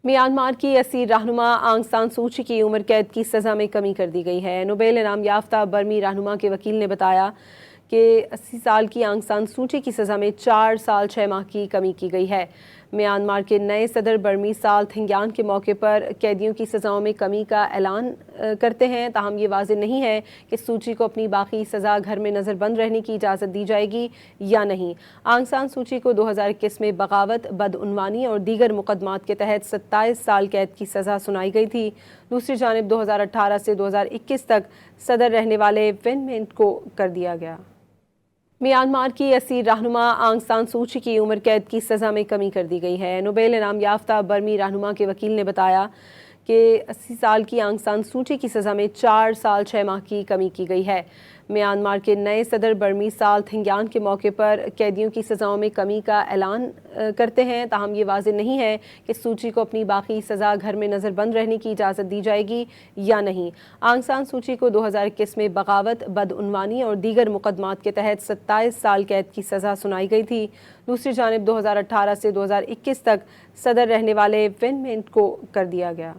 Myanmar की Asir रहनुमा आंग सान सूची की उम्र कैद की सज़ा में कमी कर दी गई है। नोबेल इनाम याफ्ता बर्मी रहनुमा के वकील ने बताया कि 80 साल की आंग सान सूची की सज़ा में 4 साल 6 माह की कमी की गई है। म्यांमार के नए सदर बर्मी साल थिंग्यान के मौके पर कैदियों की सज़ाओं में कमी का ऐलान करते हैं, ताहम ये वाज़ेह नहीं है कि सूची को अपनी बाकी सज़ा घर में नज़रबंद रहने की इजाज़त दी जाएगी या नहीं। आंग सान सूची को 2021 में बगावत, बदउनवानी और दीगर मुकदमात के तहत 27 साल कैद की सज़ा सुनाई गई थी। दूसरी जानिब 2018 से 2021 तक सदर रहने वाले विन मिंट को कर दिया गया। म्यांमार की असीर रहनुमा आंग सान सूची की उम्र कैद की सज़ा में कमी कर दी गई है। नोबेल इनाम याफ्ता बर्मी रहनुमा के वकील ने बताया कि 80 साल की आंग सान सूची की सज़ा में 4 साल 6 माह की कमी की गई है। म्यांमार के नए सदर बर्मी साल थिंग्यान के मौके पर कैदियों की सज़ाओं में कमी का ऐलान करते हैं, ताहम ये वाज़ेह नहीं है कि सूची को अपनी बाकी सज़ा घर में नज़रबंद रहने की इजाज़त दी जाएगी या नहीं। आंग सान सूची को 2021 में बगावत, बदउनवानी और दीगर मुकदमात के तहत 27 साल कैद की सज़ा सुनाई गई थी। दूसरी जानिब 2018 से 2021 तक सदर रहने वाले विन मिंट को कर दिया गया।